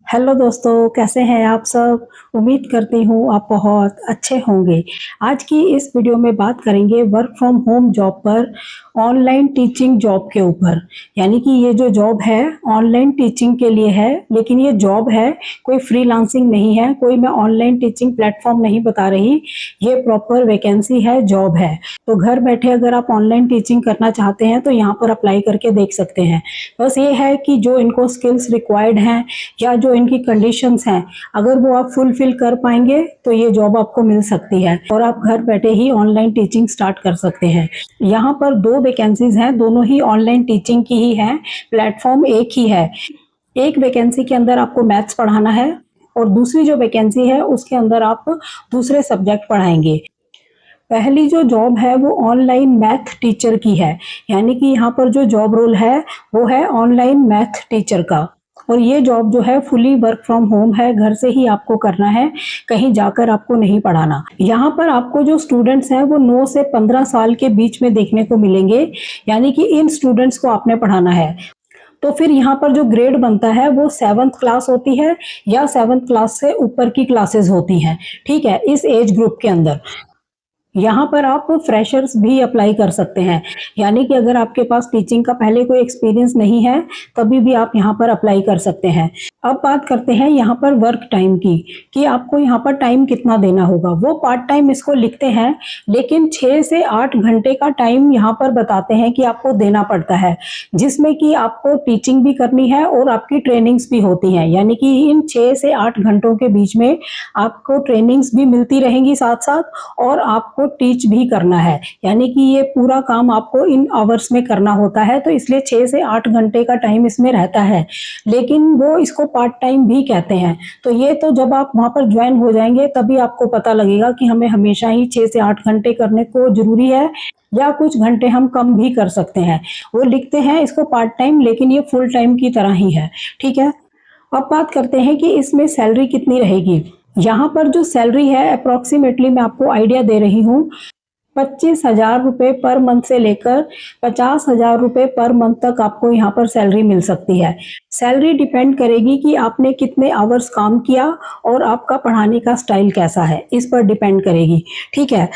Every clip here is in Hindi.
हेलो दोस्तों, कैसे हैं आप सब? उम्मीद करती हूँ आप बहुत अच्छे होंगे। आज की इस वीडियो में बात करेंगे वर्क फ्रॉम होम जॉब पर, ऑनलाइन टीचिंग जॉब के ऊपर। यानी कि ये जो जॉब है ऑनलाइन टीचिंग के लिए है, लेकिन ये जॉब है, कोई फ्रीलांसिंग नहीं है, कोई मैं ऑनलाइन टीचिंग प्लेटफॉर्म नहीं बता रही। ये प्रॉपर वैकेंसी है, जॉब है। तो घर बैठे अगर आप ऑनलाइन टीचिंग करना चाहते हैं तो यहाँ पर अप्लाई करके देख सकते हैं। बस ये है कि जो इनको स्किल्स रिक्वायर्ड हैं या जो इनकी कंडीशंस हैं, अगर वो आप फुलफिल कर पाएंगे तो ये जॉब आपको मिल सकती है और आप घर बैठे ही ऑनलाइन टीचिंग स्टार्ट कर सकते हैं। यहाँ पर दो वैकेंसीज हैं, दोनों ही ऑनलाइन टीचिंग की ही हैं, प्लेटफॉर्म एक ही है। एक वैकेंसी के अंदर आपको मैथ्स पढ़ाना है और दूसरी जो वैकेंसी है उसके अंदर आप दूसरे सब्जेक्ट पढ़ाएंगे। पहली जो जॉब है वो ऑनलाइन मैथ टीचर की है, यानी कि यहाँ पर जो जॉब रोल है वो है ऑनलाइन मैथ टीचर का। और ये जॉब जो है फुली वर्क फ्रॉम होम है, घर से ही आपको करना है, कहीं जाकर आपको नहीं पढ़ाना। यहाँ पर आपको जो स्टूडेंट्स हैं वो 9 से 15 साल के बीच में देखने को मिलेंगे, यानी कि इन स्टूडेंट्स को आपने पढ़ाना है। तो फिर यहाँ पर जो ग्रेड बनता है वो 7th क्लास होती है या 7th क्लास से ऊपर की क्लासेस होती हैं, ठीक है, इस एज ग्रुप के अंदर। यहाँ पर आप फ्रेशर्स भी अप्लाई कर सकते हैं, यानी कि अगर आपके पास टीचिंग का पहले कोई एक्सपीरियंस नहीं है तभी भी आप यहाँ पर अप्लाई कर सकते हैं। अब बात करते हैं यहाँ पर वर्क टाइम की, कि आपको यहाँ पर टाइम कितना देना होगा। वो पार्ट टाइम इसको लिखते हैं, लेकिन 6 से 8 घंटे का टाइम यहाँ पर बताते हैं कि आपको देना पड़ता है, जिसमें कि आपको टीचिंग भी करनी है और आपकी ट्रेनिंग्स भी होती हैं। यानी कि इन 6 से 8 घंटों के बीच में आपको ट्रेनिंग्स भी मिलती रहेंगी साथ साथ, और आपको टीच भी करना है। यानी कि ये पूरा काम आपको इन आवर्स में करना होता है, तो इसलिए 6 से 8 घंटे का टाइम इसमें रहता है, लेकिन वो इसको पार्ट टाइम भी कहते हैं। तो ये तो जब आप वहां पर ज्वाइन हो जाएंगे तभी आपको पता लगेगा कि हमें हमेशा ही 6 से 8 घंटे करने को जरूरी है या कुछ घंटे हम कम भी कर सकते हैं। वो लिखते हैं इसको पार्ट टाइम, लेकिन ये फुल टाइम की तरह ही है, ठीक है। अब बात करते हैं कि इसमें सैलरी कितनी रहेगी। यहाँ पर जो सैलरी है अप्रोक्सीमेटली मैं आपको आइडिया दे रही हूँ, 25,000 रुपये पर मंथ से लेकर 50,000 रुपये पर मंथ तक आपको यहाँ पर सैलरी मिल सकती है। सैलरी डिपेंड करेगी कि आपने कितने आवर्स काम किया और आपका पढ़ाने का स्टाइल कैसा है, इस पर डिपेंड करेगी, ठीक है।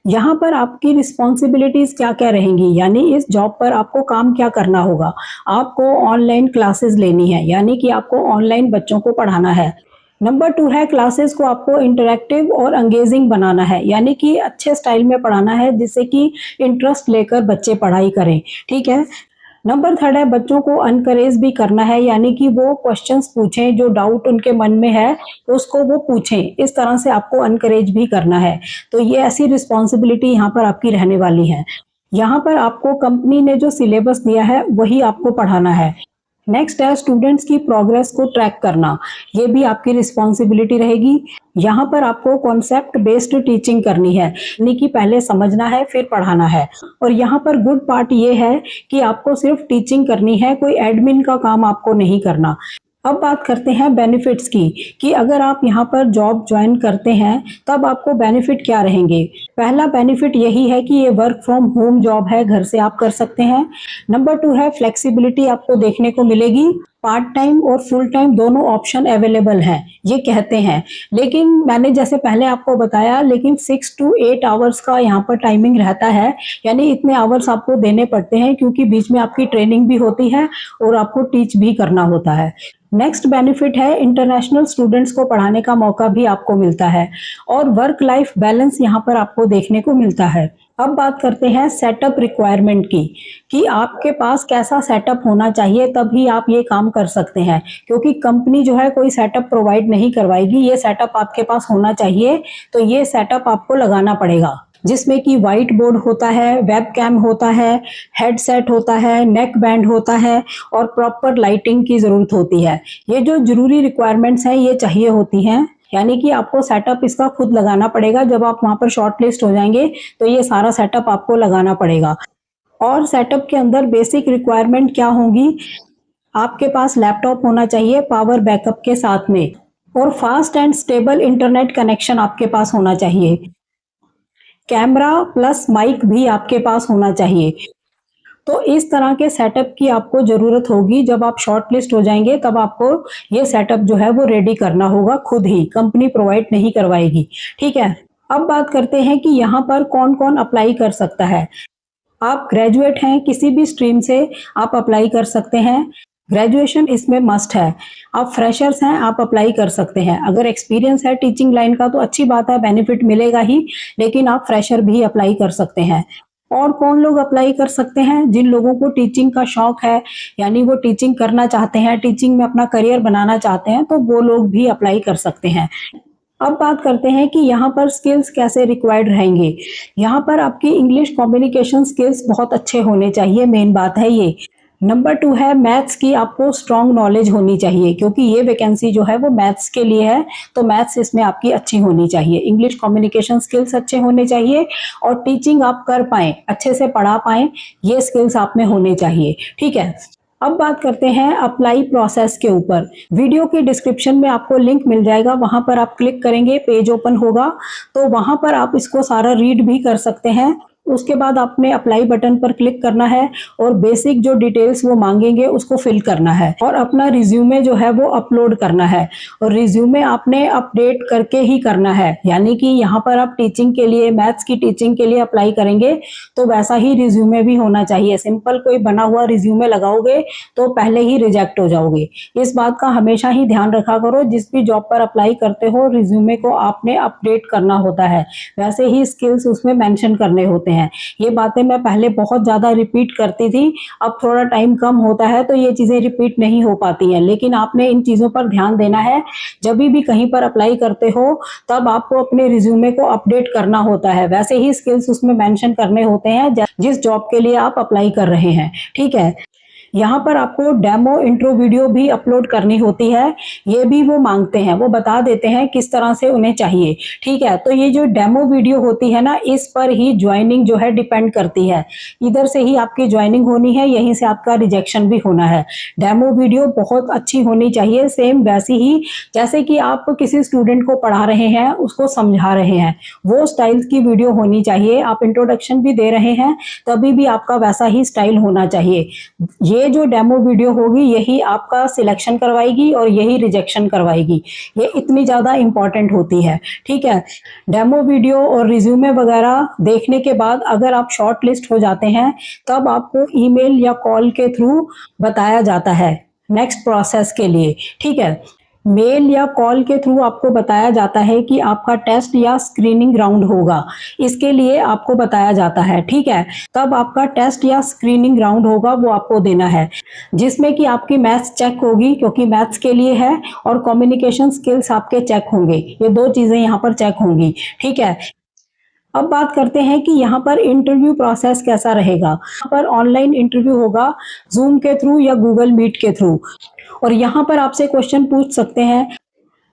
यहाँ पर आपकी रिस्पॉन्सिबिलिटीज क्या क्या रहेंगी, यानी इस जॉब पर आपको काम क्या करना होगा। आपको ऑनलाइन क्लासेस लेनी है, यानी कि आपको ऑनलाइन बच्चों को पढ़ाना है। नंबर 2 है, क्लासेस को आपको इंटरेक्टिव और एंगेजिंग बनाना है, यानी कि अच्छे स्टाइल में पढ़ाना है जिससे कि इंटरेस्ट लेकर बच्चे पढ़ाई करें, ठीक है। नंबर 3 है, बच्चों को अनकरेज भी करना है, यानी कि वो क्वेश्चंस पूछें, जो डाउट उनके मन में है उसको वो पूछें, इस तरह से आपको अनकरेज भी करना है। तो ये ऐसी रिस्पॉन्सिबिलिटी यहाँ पर आपकी रहने वाली है। यहाँ पर आपको कंपनी ने जो सिलेबस दिया है वही आपको पढ़ाना है। नेक्स्ट है स्टूडेंट्स की प्रोग्रेस को ट्रैक करना, ये भी आपकी रिस्पॉन्सिबिलिटी रहेगी। यहाँ पर आपको कॉन्सेप्ट बेस्ड टीचिंग करनी है, यानी कि पहले समझना है फिर पढ़ाना है। और यहाँ पर गुड पार्ट ये है कि आपको सिर्फ टीचिंग करनी है, कोई एडमिन का काम आपको नहीं करना। अब बात करते हैं बेनिफिट्स की, कि अगर आप यहाँ पर जॉब ज्वाइन करते हैं तब आपको बेनिफिट क्या रहेंगे। पहला बेनिफिट यही है कि ये वर्क फ्रॉम होम जॉब है, घर से आप कर सकते हैं। नंबर 2 है, फ्लेक्सिबिलिटी आपको देखने को मिलेगी, पार्ट टाइम और फुल टाइम दोनों ऑप्शन अवेलेबल हैं, ये कहते हैं। लेकिन मैंने जैसे पहले आपको बताया, लेकिन 6 to 8 आवर्स का यहाँ पर टाइमिंग रहता है, यानी इतने आवर्स आपको देने पड़ते हैं, क्योंकि बीच में आपकी ट्रेनिंग भी होती है और आपको टीच भी करना होता है। नेक्स्ट बेनिफिट है, इंटरनेशनल स्टूडेंट्स को पढ़ाने का मौका भी आपको मिलता है और वर्क लाइफ बैलेंस यहाँ पर आपको देखने को मिलता है। अब बात करते हैं सेटअप रिक्वायरमेंट की, कि आपके पास कैसा सेटअप होना चाहिए तभी आप ये काम कर सकते हैं, क्योंकि कंपनी जो है कोई सेटअप प्रोवाइड नहीं करवाएगी, ये सेटअप आपके पास होना चाहिए। तो ये सेटअप आपको लगाना पड़ेगा, जिसमें कि व्हाइट बोर्ड होता है, वेब कैम होता है, हेडसेट होता है, नेक बैंड होता है और प्रॉपर लाइटिंग की जरूरत होती है। ये जो जरूरी रिक्वायरमेंट्स हैं ये चाहिए होती हैं, यानी कि आपको सेटअप इसका खुद लगाना पड़ेगा। जब आप वहां पर शॉर्ट लिस्ट हो जाएंगे तो ये सारा सेटअप आपको लगाना पड़ेगा। और सेटअप के अंदर बेसिक रिक्वायरमेंट क्या होंगी, आपके पास लैपटॉप होना चाहिए पावर बैकअप के साथ में, और fast and stable internet connection आपके पास होना चाहिए। कैमरा प्लस माइक भी आपके पास होना चाहिए। तो इस तरह के सेटअप की आपको ज़रूरत होगी। जब आप शॉर्ट लिस्ट हो जाएंगे तब आपको ये सेटअप जो है वो रेडी करना होगा खुद ही, कंपनी प्रोवाइड नहीं करवाएगी। ठीक है, अब बात करते हैं कि यहाँ पर कौन कौन अप्लाई कर सकता है। आप ग्रेजुएट हैं किसी भी स्ट्रीम से, आप अप्लाई कर सकते हैं। ग्रेजुएशन इसमें मस्ट है। आप फ्रेशर्स हैं, आप अप्लाई कर सकते हैं। अगर एक्सपीरियंस है टीचिंग लाइन का तो अच्छी बात है, बेनिफिट मिलेगा ही, लेकिन आप फ्रेशर भी अप्लाई कर सकते हैं। और कौन लोग अप्लाई कर सकते हैं? जिन लोगों को टीचिंग का शौक है, यानी वो टीचिंग करना चाहते हैं, टीचिंग में अपना करियर बनाना चाहते हैं, तो वो लोग भी अप्लाई कर सकते हैं। अब बात करते हैं कि यहाँ पर स्किल्स कैसे रिक्वायर्ड रहेंगे। यहाँ पर आपकी इंग्लिश कम्युनिकेशन स्किल्स बहुत अच्छे होने चाहिए, मेन बात है ये। नंबर 2 है मैथ्स की आपको स्ट्रॉन्ग नॉलेज होनी चाहिए, क्योंकि ये वैकेंसी जो है वो मैथ्स के लिए है, तो मैथ्स इसमें आपकी अच्छी होनी चाहिए। इंग्लिश कम्युनिकेशन स्किल्स अच्छे होने चाहिए और टीचिंग आप कर पाएँ, अच्छे से पढ़ा पाएँ, ये स्किल्स आप में होने चाहिए। ठीक है, अब बात करते हैं अप्लाई प्रोसेस के ऊपर। वीडियो के डिस्क्रिप्शन में आपको लिंक मिल जाएगा, वहां पर आप क्लिक करेंगे, पेज ओपन होगा, तो वहां पर आप इसको सारा रीड भी कर सकते हैं। उसके बाद आपने अप्लाई बटन पर क्लिक करना है और बेसिक जो डिटेल्स वो मांगेंगे उसको फिल करना है और अपना रिज्यूमे जो है वो अपलोड करना है। और रिज्यूमे आपने अपडेट करके ही करना है, यानी कि यहाँ पर आप टीचिंग के लिए, मैथ्स की टीचिंग के लिए अप्लाई करेंगे तो वैसा ही रिज्यूमे भी होना चाहिए। सिंपल कोई बना हुआ रिज्यूमे लगाओगे तो पहले ही रिजेक्ट हो जाओगे। इस बात का हमेशा ही ध्यान रखा करो, जिस भी जॉब पर अप्लाई करते हो रिज्यूमे को आपने अपडेट करना होता है, वैसे ही स्किल्स उसमें मेंशन करने होते हैं। ये बातें मैं पहले बहुत ज्यादा रिपीट करती थी, अब थोड़ा टाइम कम होता है तो ये चीजें रिपीट नहीं हो पाती हैं, लेकिन आपने इन चीजों पर ध्यान देना है। जब भी कहीं पर अप्लाई करते हो तब आपको अपने रिज्यूमे को अपडेट करना होता है, वैसे ही स्किल्स उसमें मेंशन करने होते हैं जिस जॉब के लिए आप अप्लाई कर रहे हैं। ठीक है, यहाँ पर आपको डेमो इंट्रो वीडियो भी अपलोड करनी होती है, ये भी वो मांगते हैं, वो बता देते हैं किस तरह से उन्हें चाहिए। ठीक है, तो ये जो डेमो वीडियो होती है ना, इस पर ही ज्वाइनिंग जो है डिपेंड करती है। इधर से ही आपकी ज्वाइनिंग होनी है, यहीं से आपका रिजेक्शन भी होना है। डेमो वीडियो बहुत अच्छी होनी चाहिए, सेम वैसी ही जैसे कि आप किसी स्टूडेंट को पढ़ा रहे हैं, उसको समझा रहे हैं, वो स्टाइल की वीडियो होनी चाहिए। आप इंट्रोडक्शन भी दे रहे हैं तभी भी आपका वैसा ही स्टाइल होना चाहिए। ये जो डेमो वीडियो होगी यही आपका सिलेक्शन करवाएगी और यही रिजेक्शन करवाएगी, ये इतनी ज़्यादा इंपॉर्टेंट होती है। ठीक है, डेमो वीडियो और रिज्यूमे वगैरह देखने के बाद अगर आप शॉर्ट लिस्ट हो जाते हैं तब आपको ईमेल या कॉल के थ्रू बताया जाता है नेक्स्ट प्रोसेस के लिए। ठीक है, मेल या कॉल के थ्रू आपको बताया जाता है कि आपका टेस्ट या स्क्रीनिंग राउंड होगा, इसके लिए आपको बताया जाता है। ठीक है, तब आपका टेस्ट या स्क्रीनिंग राउंड होगा, वो आपको देना है, जिसमें कि आपकी मैथ्स चेक होगी, क्योंकि मैथ्स के लिए है, और कम्युनिकेशन स्किल्स आपके चेक होंगे। ये दो चीजें यहाँ पर चेक होंगी। ठीक है, अब बात करते हैं कि यहाँ पर इंटरव्यू प्रोसेस कैसा रहेगा। यहाँ पर ऑनलाइन इंटरव्यू होगा, जूम के थ्रू या गूगल मीट के थ्रू, और यहाँ पर आपसे क्वेश्चन पूछ सकते हैं।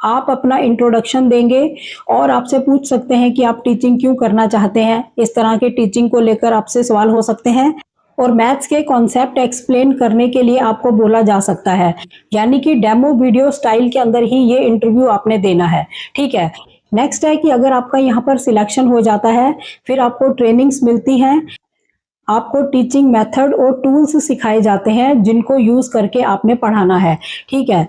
आप अपना इंट्रोडक्शन देंगे और आपसे पूछ सकते हैं कि आप टीचिंग क्यों करना चाहते हैं। इस तरह के टीचिंग को लेकर आपसे सवाल हो सकते हैं, और मैथ्स के कॉन्सेप्ट एक्सप्लेन करने के लिए आपको बोला जा सकता है, यानी कि डेमो वीडियो स्टाइल के अंदर ही ये इंटरव्यू आपने देना है। ठीक है, नेक्स्ट है कि अगर आपका यहाँ पर सिलेक्शन हो जाता है, फिर आपको ट्रेनिंग्स मिलती हैं, आपको टीचिंग मेथड और टूल्स सिखाए जाते हैं जिनको यूज करके आपने पढ़ाना है। ठीक है,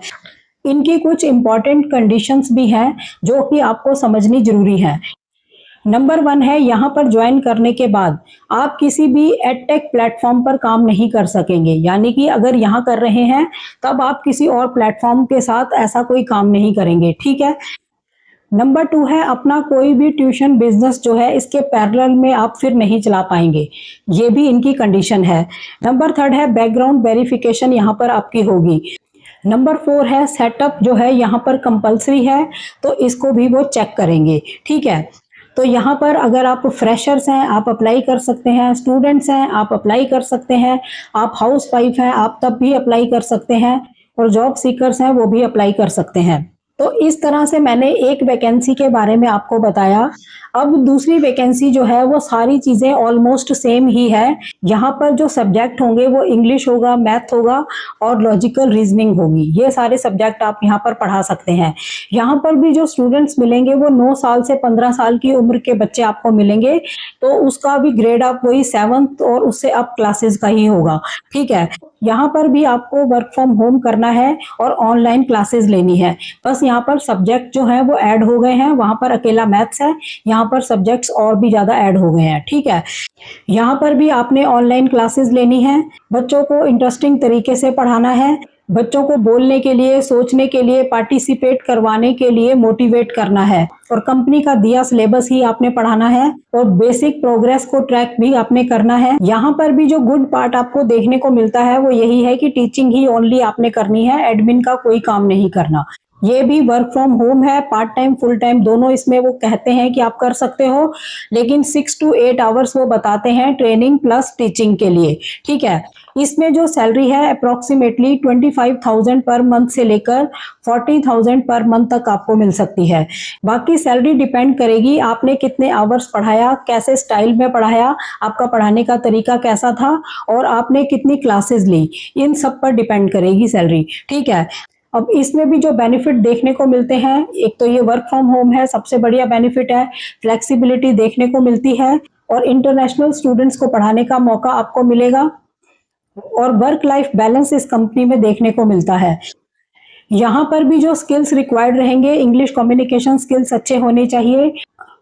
इनकी कुछ इंपॉर्टेंट कंडीशंस भी हैं जो कि आपको समझनी जरूरी है। नंबर 1 है, यहाँ पर ज्वाइन करने के बाद आप किसी भी एडटेक प्लेटफॉर्म पर काम नहीं कर सकेंगे, यानी कि अगर यहाँ कर रहे हैं तब आप किसी और प्लेटफॉर्म के साथ ऐसा कोई काम नहीं करेंगे। ठीक है, नंबर 2 है, अपना कोई भी ट्यूशन बिजनेस जो है इसके पैरेलल में आप फिर नहीं चला पाएंगे, ये भी इनकी कंडीशन है। नंबर 3 है, बैकग्राउंड वेरिफिकेशन यहाँ पर आपकी होगी। नंबर 4 है, सेटअप जो है यहाँ पर कंपलसरी है, तो इसको भी वो चेक करेंगे। ठीक है, तो यहाँ पर अगर आप फ्रेशर्स हैं आप अप्लाई कर सकते हैं, स्टूडेंट्स हैं आप अप्लाई कर सकते हैं, आप हाउस वाइफ हैं आप तब भी अप्लाई कर सकते हैं, और जॉब सीकर्स हैं वो भी अप्लाई कर सकते हैं। तो इस तरह से मैंने एक वैकेंसी के बारे में आपको बताया। अब दूसरी वैकेंसी जो है वो सारी चीजें ऑलमोस्ट सेम ही है। यहाँ पर जो सब्जेक्ट होंगे वो इंग्लिश होगा, मैथ होगा और लॉजिकल रीजनिंग होगी। ये सारे सब्जेक्ट आप यहाँ पर पढ़ा सकते हैं। यहाँ पर भी जो स्टूडेंट्स मिलेंगे वो 9 साल से 15 साल की उम्र के बच्चे आपको मिलेंगे, तो उसका भी ग्रेड आप वही 7th और उससे अप क्लासेस का ही होगा। ठीक है, यहाँ पर भी आपको वर्क फ्रॉम होम करना है और ऑनलाइन क्लासेस लेनी है। बस यहाँ पर सब्जेक्ट जो है वो ऐड हो गए हैं, वहां पर अकेला मैथ्स है, यहाँ पर सब्जेक्ट्स और भी ज्यादा ऐड हो गए हैं। ठीक है, यहाँ पर भी आपने ऑनलाइन क्लासेस लेनी है, बच्चों को इंटरेस्टिंग तरीके से पढ़ाना है, बच्चों को बोलने के लिए, सोचने के लिए, पार्टिसिपेट करवाने के लिए मोटिवेट करना है और कंपनी का दिया सिलेबस ही आपने पढ़ाना है और बेसिक प्रोग्रेस को ट्रैक भी आपने करना है। यहाँ पर भी जो गुड पार्ट आपको देखने को मिलता है वो यही है कि टीचिंग ही ओनली आपने करनी है, एडमिन का कोई काम नहीं करना। ये भी वर्क फ्रॉम होम है, पार्ट टाइम फुल टाइम दोनों इसमें वो कहते हैं कि आप कर सकते हो, लेकिन 6 to 8 आवर्स वो बताते हैं ट्रेनिंग प्लस टीचिंग के लिए। ठीक है, इसमें जो सैलरी है अप्रोक्सीमेटली 25,000 पर मंथ से लेकर 40,000 पर मंथ तक आपको मिल सकती है। बाकी सैलरी डिपेंड करेगी आपने कितने आवर्स पढ़ाया, कैसे स्टाइल में पढ़ाया, आपका पढ़ाने का तरीका कैसा था और आपने कितनी क्लासेस ली, इन सब पर डिपेंड करेगी सैलरी। ठीक है, अब इसमें भी जो बेनिफिट देखने को मिलते हैं, एक तो ये वर्क फ्रॉम होम है, सबसे बढ़िया बेनिफिट है, फ्लेक्सिबिलिटी देखने को मिलती है और इंटरनेशनल स्टूडेंट्स को पढ़ाने का मौका आपको मिलेगा और वर्क लाइफ बैलेंस इस कंपनी में देखने को मिलता है। यहाँ पर भी जो स्किल्स रिक्वायर्ड रहेंगे, इंग्लिश कम्युनिकेशन स्किल्स अच्छे होने चाहिए,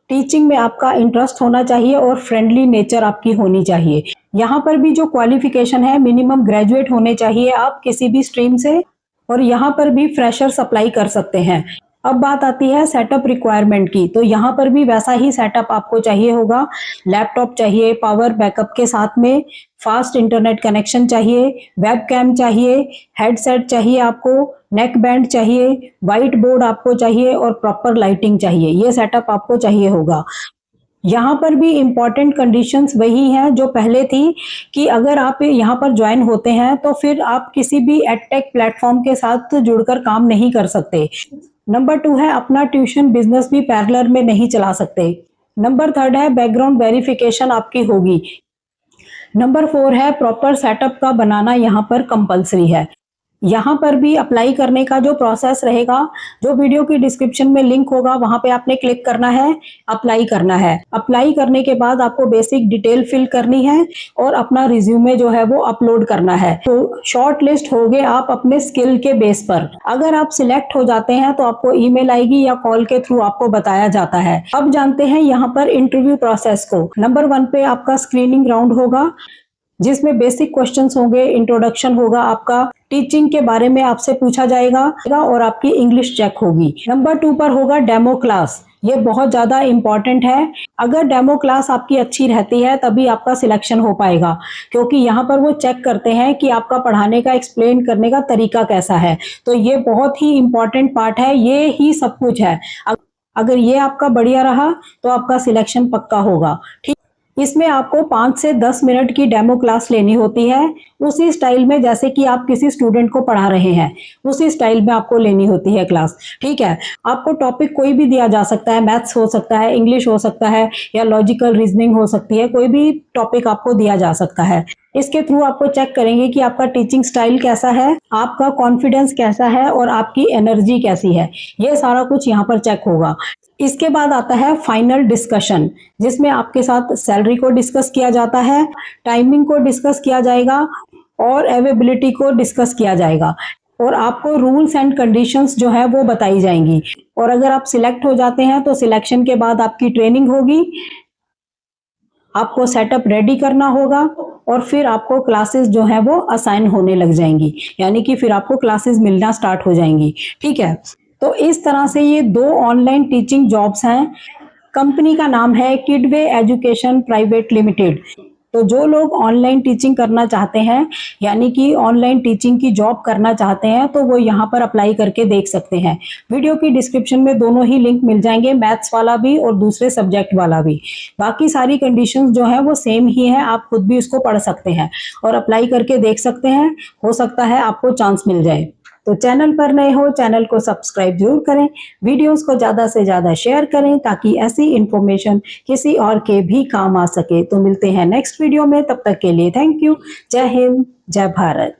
टीचिंग में आपका इंटरेस्ट होना चाहिए और फ्रेंडली नेचर आपकी होनी चाहिए। यहाँ पर भी जो क्वालिफिकेशन है, मिनिमम ग्रेजुएट होने चाहिए आप किसी भी स्ट्रीम से, और यहाँ पर भी फ्रेशर्स अप्लाई कर सकते हैं। अब बात आती है सेटअप रिक्वायरमेंट की, तो यहाँ पर भी वैसा ही सेटअप आपको चाहिए होगा। लैपटॉप चाहिए पावर बैकअप के साथ में, फास्ट इंटरनेट कनेक्शन चाहिए, वेबकैम चाहिए, हेडसेट चाहिए आपको, नेक बैंड चाहिए, वाइट बोर्ड आपको चाहिए और प्रॉपर लाइटिंग चाहिए। ये सेटअप आपको चाहिए होगा। यहाँ पर भी इम्पॉर्टेंट कंडीशंस वही हैं जो पहले थी कि अगर आप यहाँ पर ज्वाइन होते हैं तो फिर आप किसी भी एडटेक प्लेटफॉर्म के साथ जुड़कर काम नहीं कर सकते। नंबर 2 है अपना ट्यूशन बिजनेस भी पैरेलल में नहीं चला सकते। नंबर 3 है बैकग्राउंड वेरिफिकेशन आपकी होगी। नंबर 4 है प्रॉपर सेटअप का बनाना यहाँ पर कंपलसरी है। यहाँ पर भी अप्लाई करने का जो प्रोसेस रहेगा, जो वीडियो की डिस्क्रिप्शन में लिंक होगा वहां पे आपने क्लिक करना है, अप्लाई करना है। अप्लाई करने के बाद आपको बेसिक डिटेल फिल करनी है और अपना रिज्यूमे जो है वो अपलोड करना है। तो शॉर्ट लिस्ट हो गए आप अपने स्किल के बेस पर। अगर आप सिलेक्ट हो जाते हैं तो आपको ईमेल आएगी या कॉल के थ्रू आपको बताया जाता है। अब जानते हैं यहाँ पर इंटरव्यू प्रोसेस को। नंबर 1 पे आपका स्क्रीनिंग राउंड होगा जिसमें बेसिक क्वेश्चंस होंगे, इंट्रोडक्शन होगा आपका, टीचिंग के बारे में आपसे पूछा जाएगा और आपकी इंग्लिश चेक होगी। नंबर 2 पर होगा डेमो क्लास। ये बहुत ज्यादा इंपॉर्टेंट है। अगर डेमो क्लास आपकी अच्छी रहती है तभी आपका सिलेक्शन हो पाएगा, क्योंकि यहाँ पर वो चेक करते हैं कि आपका पढ़ाने का, एक्सप्लेन करने का तरीका कैसा है। तो ये बहुत ही इंपॉर्टेंट पार्ट है, ये ही सब कुछ है। अगर ये आपका बढ़िया रहा तो आपका सिलेक्शन पक्का होगा। ठीक, इसमें आपको 5 से 10 मिनट की डेमो क्लास लेनी होती है, उसी स्टाइल में जैसे कि आप किसी स्टूडेंट को पढ़ा रहे हैं, उसी स्टाइल में आपको लेनी होती है क्लास। ठीक है, आपको टॉपिक कोई भी दिया जा सकता है, मैथ्स हो सकता है, इंग्लिश हो सकता है या लॉजिकल रीजनिंग हो सकती है, कोई भी टॉपिक आपको दिया जा सकता है। इसके थ्रू आपको चेक करेंगे कि आपका टीचिंग स्टाइल कैसा है, आपका कॉन्फिडेंस कैसा है और आपकी एनर्जी कैसी है। ये सारा कुछ यहाँ पर चेक होगा। इसके बाद आता है फाइनल डिस्कशन, जिसमें आपके साथ सैलरी को डिस्कस किया जाता है, टाइमिंग को डिस्कस किया जाएगा और अवेलेबिलिटी को डिस्कस किया जाएगा और आपको रूल्स एंड कंडीशंस जो है वो बताई जाएंगी। और अगर आप सिलेक्ट हो जाते हैं तो सिलेक्शन के बाद आपकी ट्रेनिंग होगी, आपको सेटअप रेडी करना होगा और फिर आपको क्लासेस जो है वो असाइन होने लग जाएंगी, यानी कि फिर आपको क्लासेस मिलना स्टार्ट हो जाएंगी। ठीक है, तो इस तरह से ये 2 ऑनलाइन टीचिंग जॉब्स हैं। कंपनी का नाम है किडवे एजुकेशन प्राइवेट लिमिटेड। तो जो लोग ऑनलाइन टीचिंग करना चाहते हैं, यानी कि ऑनलाइन टीचिंग की जॉब करना चाहते हैं, तो वो यहाँ पर अप्लाई करके देख सकते हैं। वीडियो की डिस्क्रिप्शन में दोनों ही लिंक मिल जाएंगे, मैथ्स वाला भी और दूसरे सब्जेक्ट वाला भी। बाकी सारी कंडीशंस जो है वो सेम ही है, आप खुद भी उसको पढ़ सकते हैं और अप्लाई करके देख सकते हैं, हो सकता है आपको चांस मिल जाए। तो चैनल पर नए हो, चैनल को सब्सक्राइब जरूर करें, वीडियोस को ज़्यादा से ज़्यादा शेयर करें ताकि ऐसी इंफॉर्मेशन किसी और के भी काम आ सके। तो मिलते हैं नेक्स्ट वीडियो में, तब तक के लिए थैंक यू। जय हिंद, जय भारत।